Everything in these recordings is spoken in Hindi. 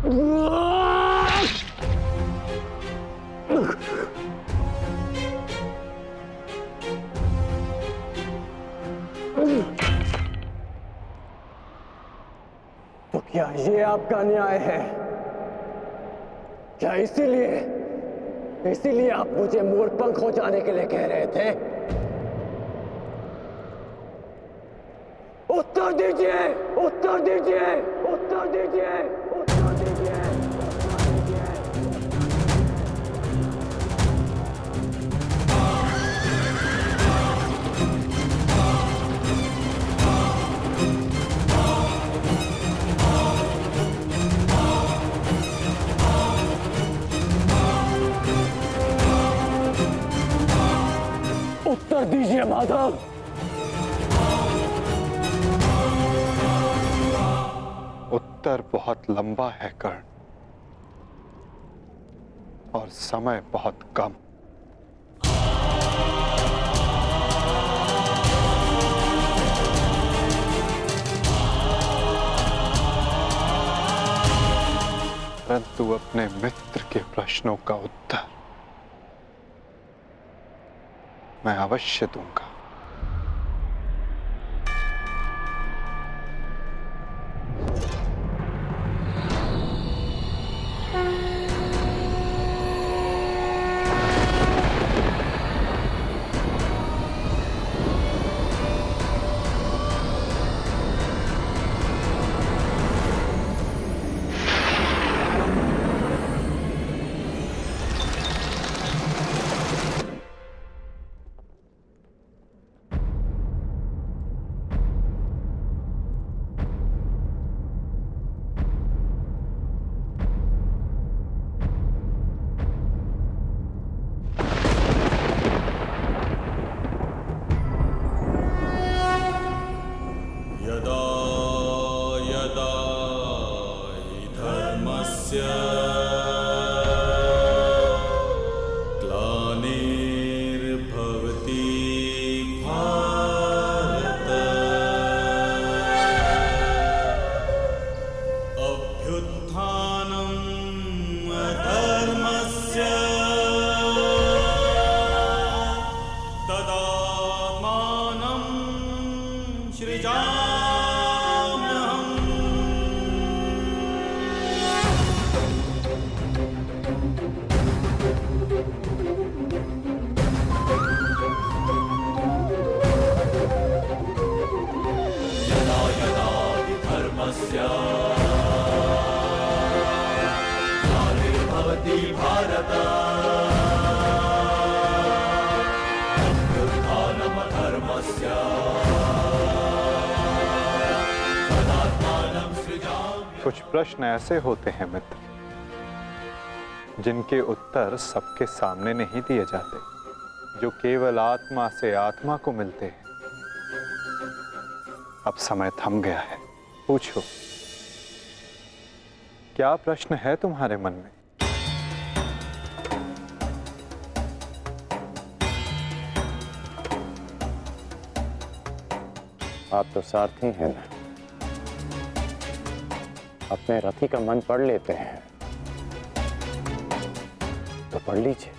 तो क्या ये आपका न्याय है? क्या इसीलिए आप मुझे मोरपंख हो जाने के लिए कह रहे थे? उत्तर दीजिए, उत्तर दीजिए, उत्तर दीजिए, उत्तर दीजिए, उत्तर दीजिए माधव। उत्तर बहुत लंबा है कर्ण, और समय बहुत कम। परंतु अपने मित्र के प्रश्नों का उत्तर मैं अवश्य दूंगा। कुछ प्रश्न ऐसे होते हैं मित्र, जिनके उत्तर सबके सामने नहीं दिए जाते, जो केवल आत्मा से आत्मा को मिलते हैं। अब समय थम गया है, पूछो, क्या प्रश्न है तुम्हारे मन में? आप तो सारथी हैं ना, अपने रथी का मन पढ़ लेते हैं, तो पढ़ लीजिए।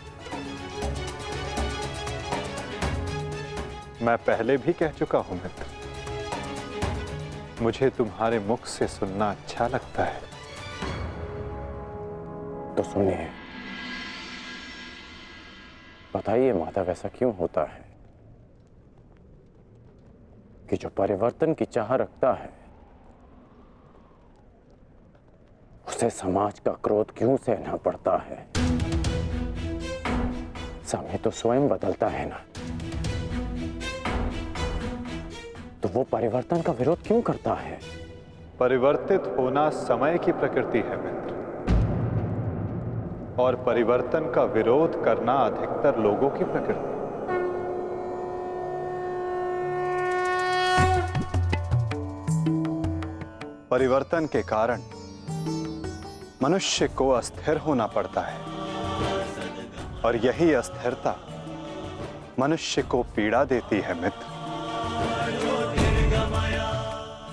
मैं पहले भी कह चुका हूं मित्र, मुझे तुम्हारे मुख से सुनना अच्छा लगता है। तो सुनिए, बताइए माधव, ऐसा क्यों होता है कि जो परिवर्तन की चाह रखता है, उसे समाज का क्रोध क्यों सहना पड़ता है? समय तो स्वयं बदलता है ना, तो वो परिवर्तन का विरोध क्यों करता है? परिवर्तित होना समय की प्रकृति है मित्र, और परिवर्तन का विरोध करना अधिकतर लोगों की प्रकृति। परिवर्तन के कारण मनुष्य को अस्थिर होना पड़ता है, और यही अस्थिरता मनुष्य को पीड़ा देती है मित्र।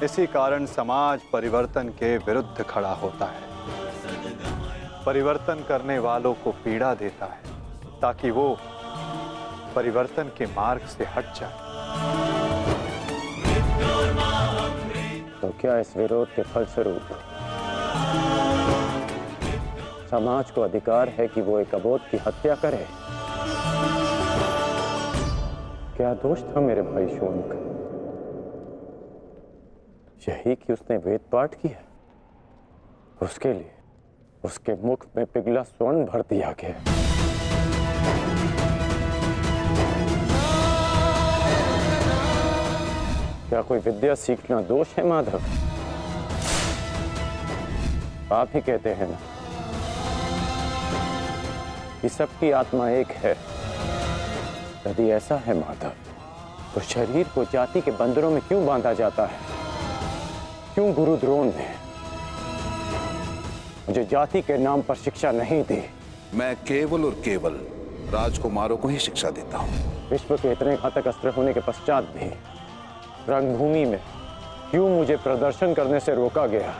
इसी कारण समाज परिवर्तन के विरुद्ध खड़ा होता है। परिवर्तन करने वालों को पीड़ा देता है ताकि वो परिवर्तन के मार्ग से हट जाए। तो क्या इस विरोध के फलस्वरूप समाज को अधिकार है कि वो एक अबोध की हत्या करे? क्या दोष था मेरे भाई शून का? यही कि उसने वेद पाठ किया, उसके लिए उसके मुख में पिघला स्वर्ण भर दिया गया। क्या कोई विद्या सीखना दोष है माधव? आप ही कहते हैं ना कि सबकी आत्मा एक है। यदि ऐसा है माधव, तो शरीर को जाति के बंधनों में क्यों बांधा जाता है? क्यों गुरु द्रोण ने मुझे जाति के नाम पर शिक्षा नहीं दी? मैं केवल और केवल राजकुमारों को ही शिक्षा देता हूँ। विश्व के इतने घातक अस्त्र होने के पश्चात भी रंगभूमि में क्यों मुझे प्रदर्शन करने से रोका गया?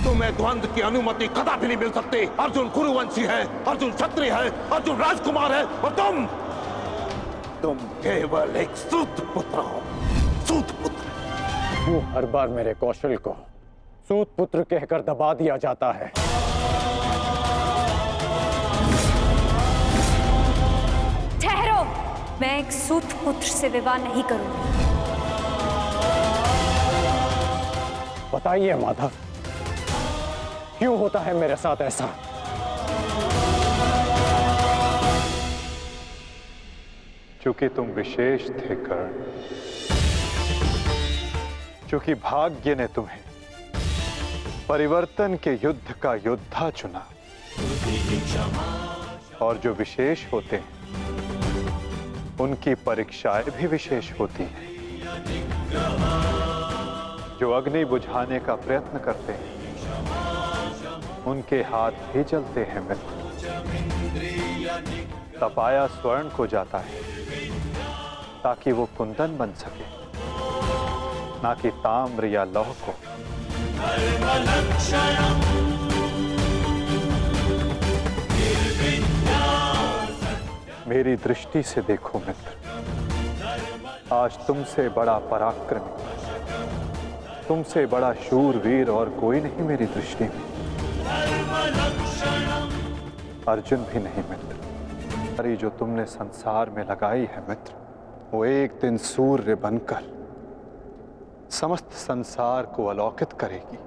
तुम्हें द्वंद्व की अनुमति कदापि नहीं मिल सकती। अर्जुन कुरुवंशी है, अर्जुन क्षत्रिय है, अर्जुन राजकुमार है और तुम केवल एक सूत पुत्र हो। सूत पुत्र। क्यों हर बार मेरे कौशल को सूत पुत्र कहकर दबा दिया जाता है? ठहरो, मैं एक सूत पुत्र से विवाह नहीं करूंगी। बताइए माधव, क्यों होता है मेरे साथ ऐसा? क्योंकि तुम विशेष थे कर्ण, क्योंकि भाग्य ने तुम्हें परिवर्तन के युद्ध का योद्धा चुना। और जो विशेष होते हैं उनकी परीक्षाएं भी विशेष होती हैं। जो अग्नि बुझाने का प्रयत्न करते हैं उनके हाथ भी जलते हैं मित्र। तपाया स्वर्ण को जाता है ताकि वो कुंदन बन सके, ना कि ताम्र या लौह को। मेरी दृष्टि से देखो मित्र, आज तुमसे बड़ा पराक्रमी, तुमसे बड़ा शूरवीर और कोई नहीं मेरी दृष्टि में। अर्जुन भी नहीं मित्र। अरे जो तुमने संसार में लगाई है मित्र, वो एक दिन सूर्य बनकर समस्त संसार को अलौकित करेगी,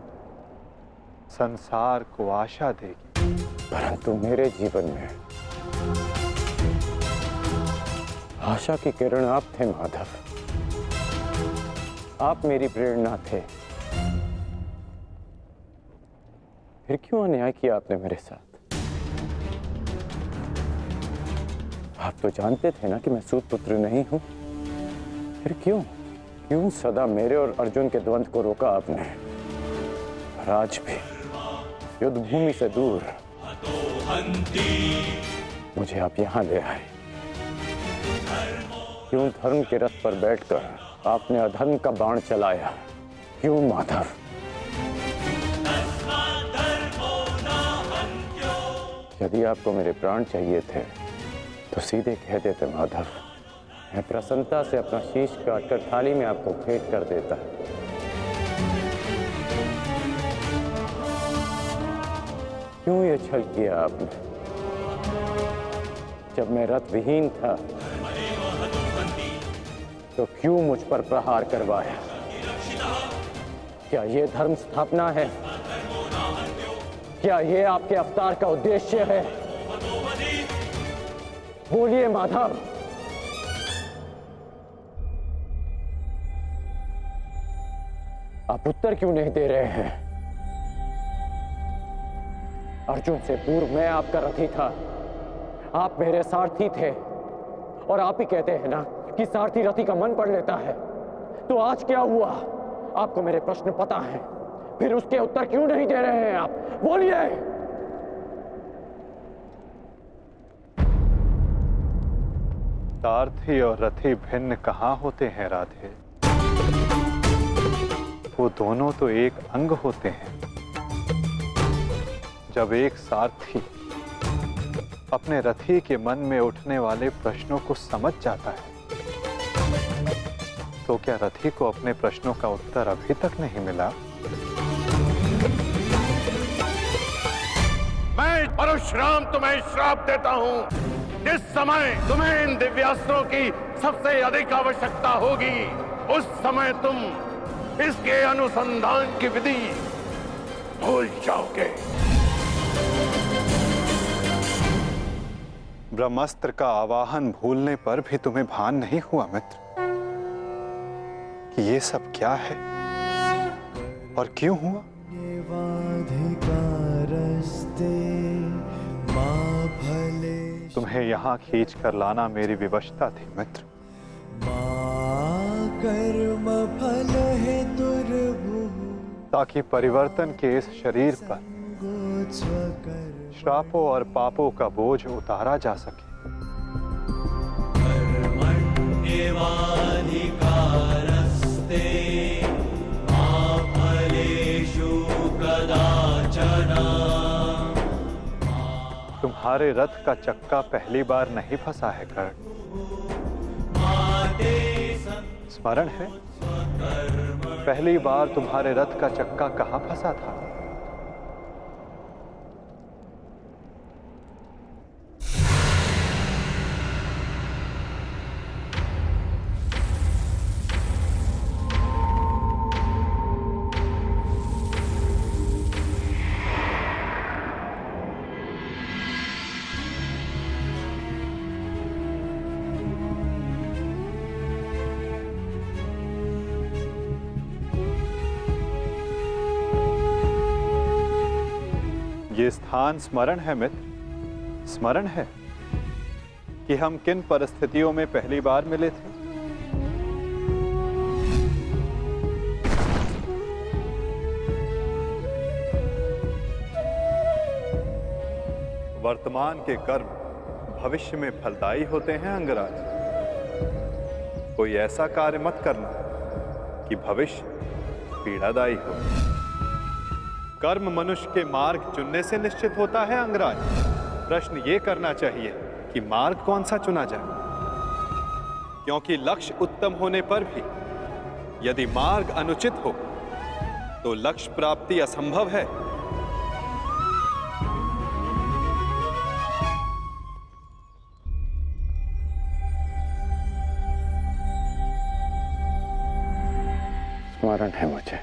संसार को आशा देगी। परंतु मेरे जीवन में आशा की किरण आप थे माधव। आप मेरी प्रेरणा थे। फिर क्यों अन्याय किया आपने मेरे साथ? आप तो जानते थे ना कि मैं सूत पुत्र नहीं हूं। फिर क्यों सदा मेरे और अर्जुन के द्वंद्व को रोका आपने? और आज भी युद्ध भूमि से दूर मुझे आप यहां ले आए। क्यों धर्म के रथ पर बैठकर आपने अधर्म का बाण चलाया? क्यों माधव? यदि आपको मेरे प्राण चाहिए थे तो सीधे कह देते माधव। मैं प्रसन्नता से अपना शीश काटकर थाली में आपको भेंट कर देता। क्यों ये छल किया आपने? जब मैं रथ विहीन था तो क्यों मुझ पर प्रहार करवाया? क्या ये धर्म स्थापना है? क्या ये आपके अवतार का उद्देश्य है? बोलिए माधव। आप उत्तर क्यों नहीं दे रहे हैं? अर्जुन से पूर्व मैं आपका रथी था, आप मेरे सारथी थे। और आप ही कहते हैं ना कि सारथी रथी का मन पढ़ लेता है। तो आज क्या हुआ? आपको मेरे प्रश्न पता है, फिर उसके उत्तर क्यों नहीं दे रहे हैं आप? बोलिए। सारथी और रथी भिन्न कहाँ होते हैं राधे? वो दोनों तो एक अंग होते हैं। जब एक सारथी अपने रथी के मन में उठने वाले प्रश्नों को समझ जाता है, तो क्या रथी को अपने प्रश्नों का उत्तर अभी तक नहीं मिला? मैं परशुराम तुम्हें श्राप देता हूं। जिस समय तुम्हें इन दिव्यास्त्रों की सबसे अधिक आवश्यकता होगी, उस समय तुम इसके अनुसंधान की विधि भूल जाओगे। ब्रह्मास्त्र का आवाहन भूलने पर भी तुम्हें भान नहीं हुआ मित्र कि ये सब क्या है और क्यों हुआ? तुम्हें यहाँ खींच कर लाना मेरी विवशता थी मित्र। कर्म फल है दुर्भुः ताकि परिवर्तन के इस शरीर पर श्रापों और पापों का बोझ उतारा जा सके। तुम्हारे रथ का चक्का पहली बार नहीं फंसा है कर्ण। स्मरण है पहली बार तुम्हारे रथ का चक्का कहां फंसा था? ये स्थान स्मरण है मित्र, स्मरण है कि हम किन परिस्थितियों में पहली बार मिले थे? वर्तमान के कर्म भविष्य में फलदायी होते हैं अंगराज। कोई ऐसा कार्य मत करना कि भविष्य पीड़ादायी हो। कर्म मनुष्य के मार्ग चुनने से निश्चित होता है अंगराज। प्रश्न ये करना चाहिए कि मार्ग कौन सा चुना जाए, क्योंकि लक्ष्य उत्तम होने पर भी यदि मार्ग अनुचित हो तो लक्ष्य प्राप्ति असंभव है। स्मरण है मुझे।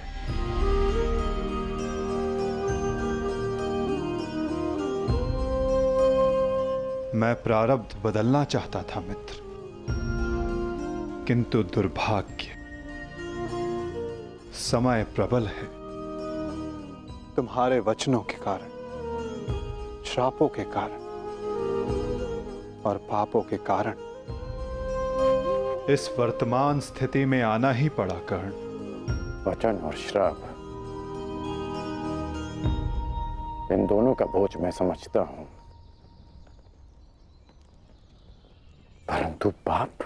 मैं प्रारब्ध बदलना चाहता था मित्र, किंतु दुर्भाग्य समय प्रबल है। तुम्हारे वचनों के कारण, श्रापों के कारण और पापों के कारण इस वर्तमान स्थिति में आना ही पड़ा कर्ण। वचन और श्राप, इन दोनों का बोझ मैं समझता हूं, परंतु पाप,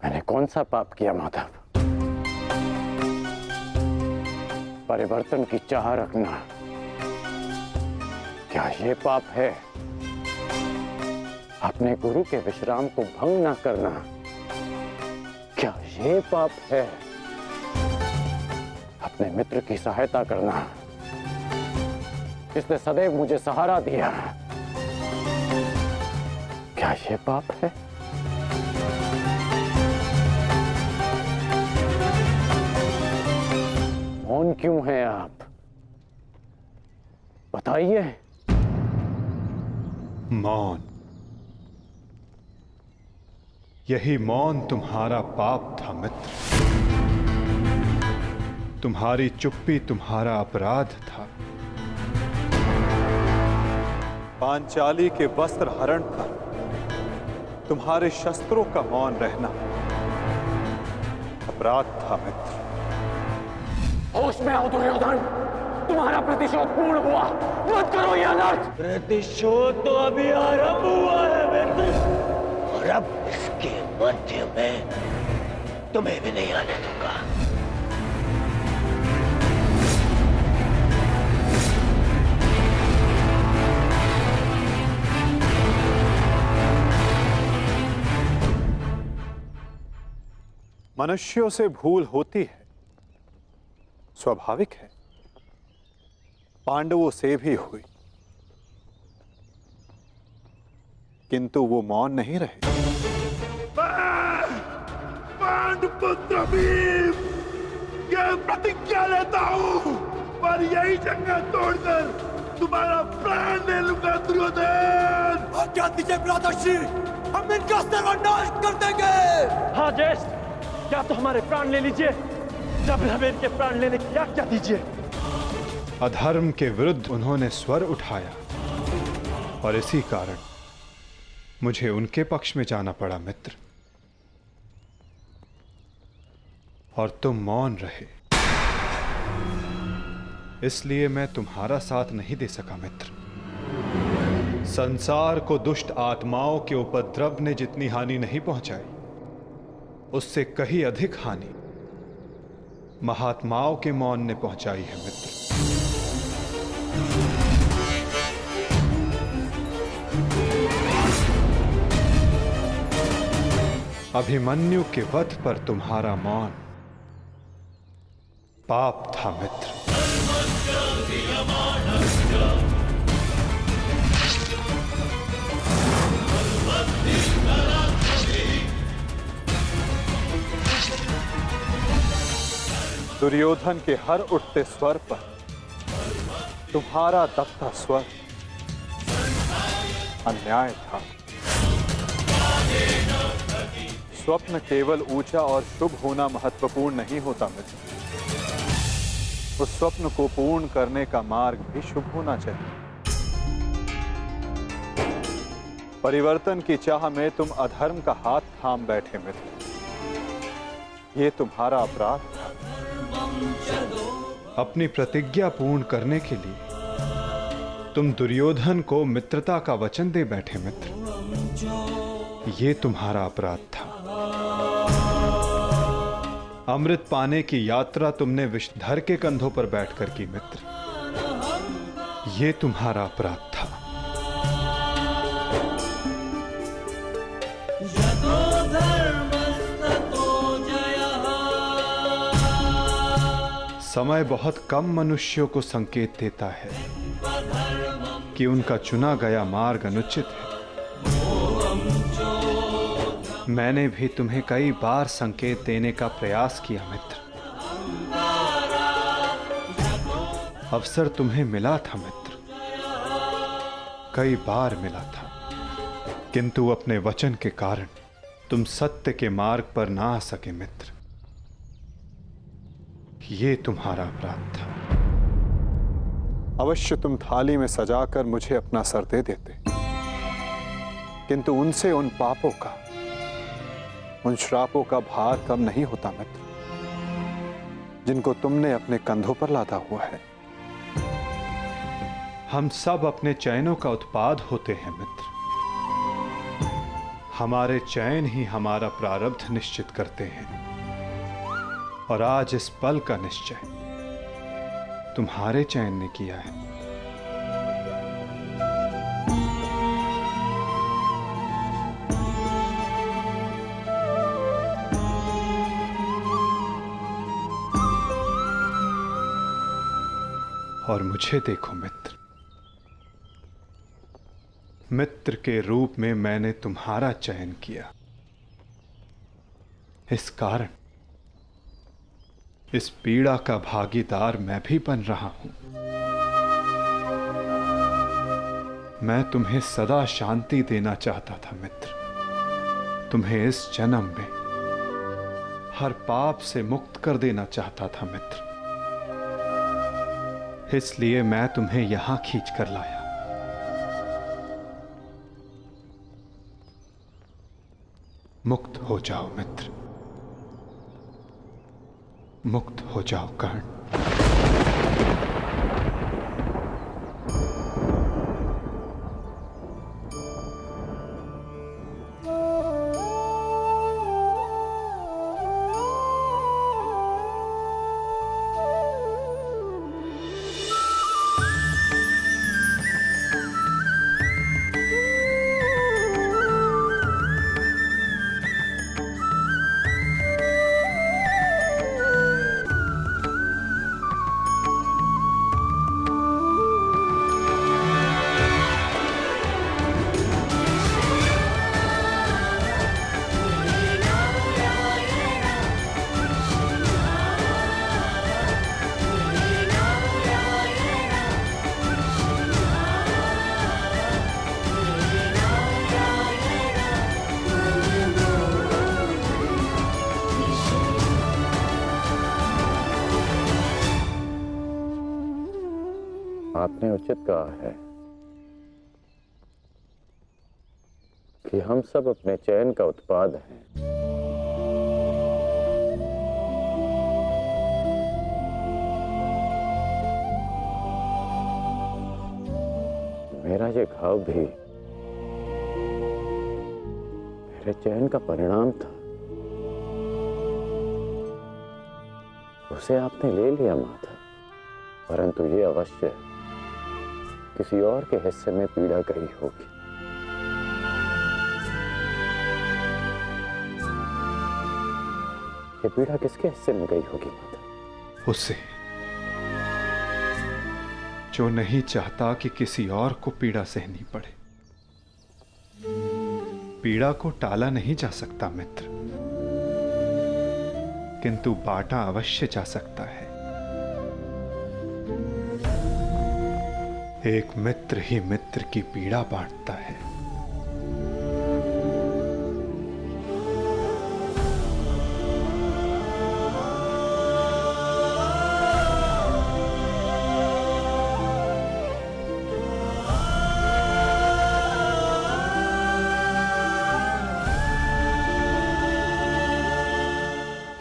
मैंने कौन सा पाप किया माधव? परिवर्तन की चाह रखना, क्या ये पाप है? अपने गुरु के विश्राम को भंग न करना, क्या ये पाप है? अपने मित्र की सहायता करना, जिसने सदैव मुझे सहारा दिया, क्या ये पाप है? मौन क्यों हैं आप? बताइए। मौन, यही मौन तुम्हारा पाप था मित्र। तुम्हारी चुप्पी तुम्हारा अपराध था। पांचाली के वस्त्र हरण पर तुम्हारे शस्त्रों का मौन रहना अपराध था मित्र। होश में आओ दुर्योधन, तुम्हारा प्रतिशोध पूर्ण हुआ, मत करो यह अनर्थ। प्रतिशोध तो अभी आरंभ हुआ है मित्र, और अब इसके मध्य में तुम्हें भी नहीं आने दूंगा। मनुष्यों से भूल होती है, स्वाभाविक है। पांडवों से भी हुई, किंतु वो मौन नहीं रहे। पांडुपुत्र भीम, यह प्रतिज्ञा लेता हूं पर यही जंगल तोड़कर तुम्हारा प्राण ले लूंगा दुर्योधन। आज्ञा दीजिए भ्राताश्री, हम इनका सर्वनाश कर देंगे। हाँ ज्येष्ठ, क्या तो हमारे प्राण ले लीजिए, जब हमें इनके प्राण लेने की आज्ञा दीजिए। अधर्म के विरुद्ध उन्होंने स्वर उठाया और इसी कारण मुझे उनके पक्ष में जाना पड़ा मित्र, और तुम मौन रहे, इसलिए मैं तुम्हारा साथ नहीं दे सका मित्र। संसार को दुष्ट आत्माओं के उपद्रव ने जितनी हानि नहीं पहुंचाई, उससे कहीं अधिक हानि महात्माओं के मौन ने पहुंचाई है मित्र। अभिमन्यु के वध पर तुम्हारा मौन पाप था मित्र। दुर्योधन के हर उठते स्वर पर तुम्हारा दबता स्वर अन्याय था। स्वप्न केवल ऊंचा और शुभ होना महत्वपूर्ण नहीं होता मित्र, उस स्वप्न को पूर्ण करने का मार्ग भी शुभ होना चाहिए। परिवर्तन की चाह में तुम अधर्म का हाथ थाम बैठे मित्र, ये तुम्हारा अपराध था। अपनी प्रतिज्ञा पूर्ण करने के लिए तुम दुर्योधन को मित्रता का वचन दे बैठे मित्र, ये तुम्हारा अपराध था। अमृत पाने की यात्रा तुमने विषधर के कंधों पर बैठकर की मित्र, ये तुम्हारा अपराध था। समय बहुत कम मनुष्यों को संकेत देता है कि उनका चुना गया मार्ग अनुचित है। मैंने भी तुम्हें कई बार संकेत देने का प्रयास किया मित्र, अवसर तुम्हें मिला था मित्र, कई बार मिला था, किंतु अपने वचन के कारण तुम सत्य के मार्ग पर ना आ सके मित्र, ये तुम्हारा अपराध था। अवश्य तुम थाली में सजाकर मुझे अपना सर दे देते, किंतु उनसे उन पापों का, उन श्रापों का भार कम नहीं होता मित्र, जिनको तुमने अपने कंधों पर लादा हुआ है। हम सब अपने चयनों का उत्पाद होते हैं मित्र, हमारे चयन ही हमारा प्रारब्ध निश्चित करते हैं, और आज इस पल का निश्चय तुम्हारे चयन ने किया है। और मुझे देखो मित्र, मित्र के रूप में मैंने तुम्हारा चयन किया, इस कारण इस पीड़ा का भागीदार मैं भी बन रहा हूं। मैं तुम्हें सदा शांति देना चाहता था मित्र, तुम्हें इस जन्म में हर पाप से मुक्त कर देना चाहता था मित्र, इसलिए मैं तुम्हें यहां खींच कर लाया। मुक्त हो जाओ मित्र, मुक्त हो जाओ कर्ण। आपने उचित कहा है कि हम सब अपने चयन का उत्पाद हैं। मेरा ये घाव भी मेरे चयन का परिणाम था। उसे आपने ले लिया माता, परंतु ये अवश्य किसी और के हिस्से में पीड़ा गई होगी। ये पीड़ा किसके हिस्से में गई होगी माता? उसे जो नहीं चाहता कि किसी और को पीड़ा सहनी पड़े। पीड़ा को टाला नहीं जा सकता मित्र, किंतु बांटा अवश्य जा सकता है। एक मित्र ही मित्र की पीड़ा बांटता है।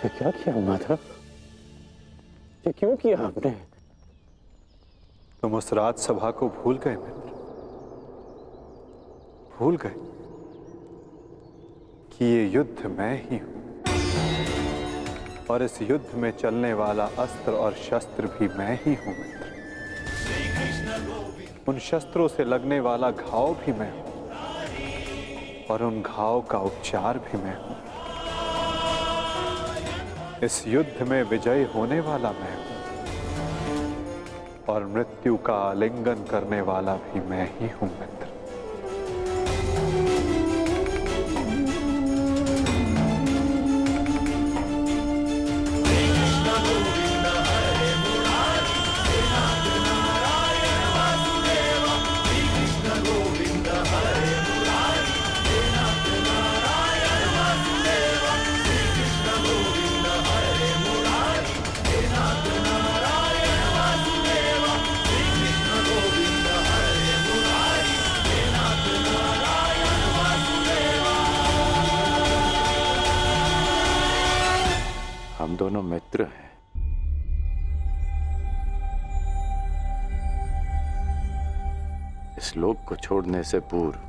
ये क्या किया माधव? ये क्यों किया आपने? तुम उस राजसभा को भूल गए मित्र, भूल गए कि ये युद्ध मैं ही हूं और इस युद्ध में चलने वाला अस्त्र और शस्त्र भी मैं ही हूं मित्र। उन शस्त्रों से लगने वाला घाव भी मैं हूं और उन घाव का उपचार भी मैं हूं। इस युद्ध में विजयी होने वाला मैं हूं और मृत्यु का आलिंगन करने वाला भी मैं ही हूं मित्र। हम दोनों मित्र हैं। इस लोक को छोड़ने से पूर्व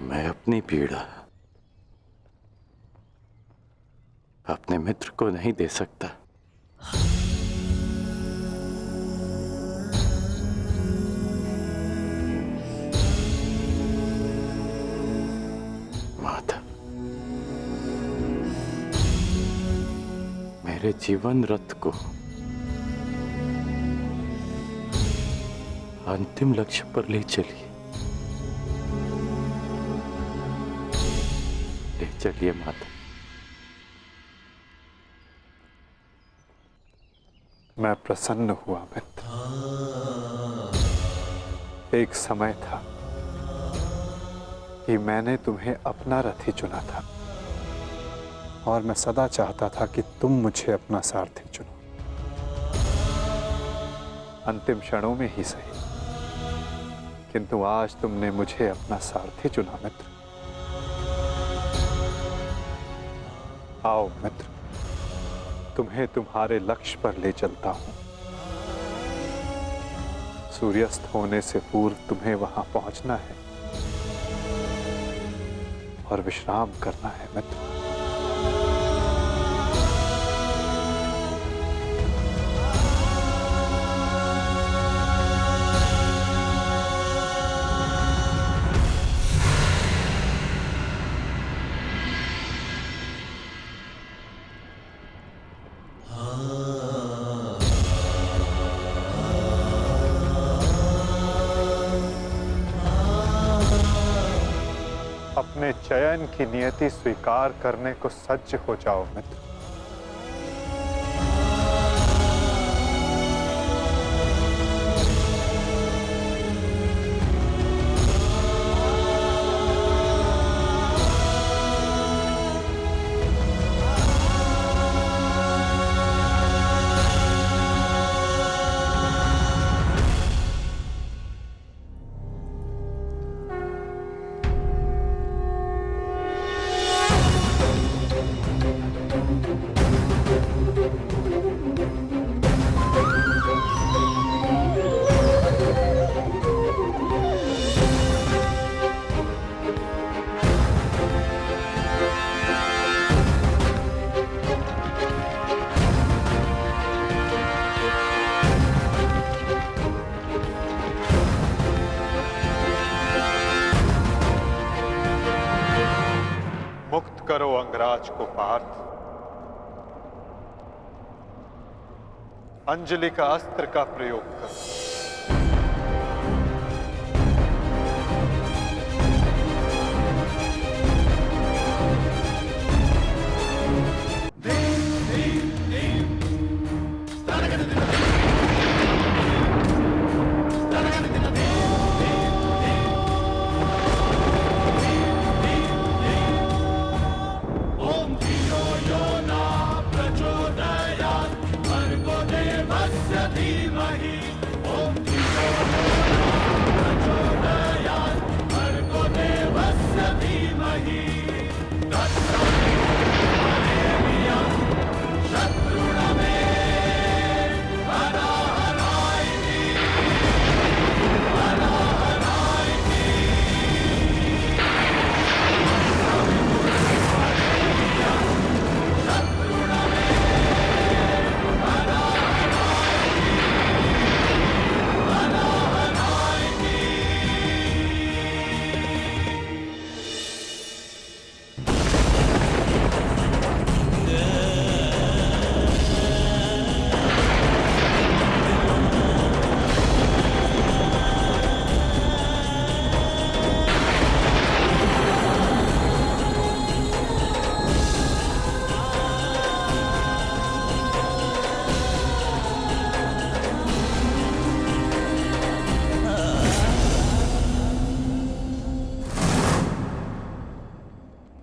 मैं अपनी पीड़ा अपने मित्र को नहीं दे सकता। माधव, मेरे जीवन रथ को अंतिम लक्ष्य पर ले चलिए, ले चलिए माता। मैं प्रसन्न हुआ मित्र। एक समय था कि मैंने तुम्हें अपना रथी चुना था और मैं सदा चाहता था कि तुम मुझे अपना सारथी चुनो। अंतिम क्षणों में ही सही, किंतु आज तुमने मुझे अपना सारथी चुना मित्र। आओ मित्र, तुम्हें तुम्हारे लक्ष्य पर ले चलता हूं। सूर्यास्त होने से पूर्व तुम्हें वहां पहुंचना है और विश्राम करना है मित्र। अपने चयन की नियति स्वीकार करने को सज्ज हो जाओ मित्र। पार्थ। अंजलि का अस्त्र का प्रयोग कर।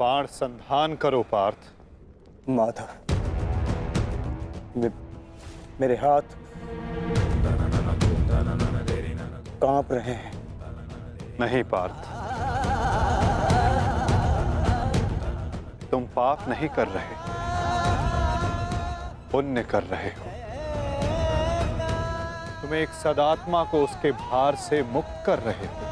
बाण संधान करो पार्थ। माधव, मेरे हाथ कांप रहे हैं। नहीं पार्थ, तुम पाप नहीं कर रहे, पुण्य कर रहे हो। तुम एक सदात्मा को उसके भार से मुक्त कर रहे हो।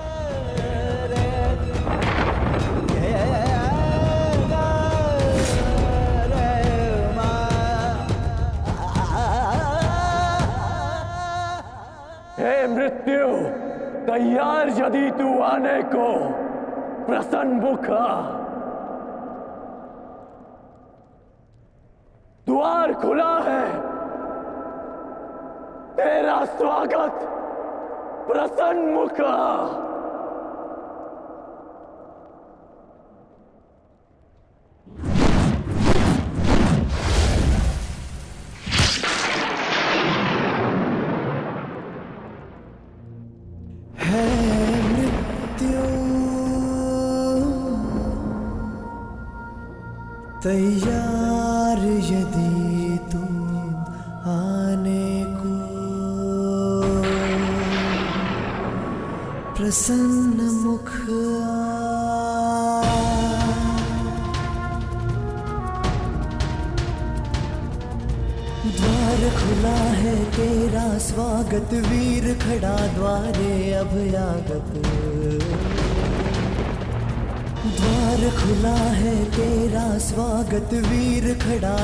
हे मृत्यु, तैयार यदि तू आने को, प्रसन्न मुखा। द्वार खुला है, तेरा स्वागत प्रसन्न मुखा। तैयार यदि तुम आने को, प्रसन्न मुख द्वार खुला है, तेरा स्वागत वीर खड़ा द्वारे अभयागत। द्वार खुला है, तेरा स्वागत वीर खड़ा।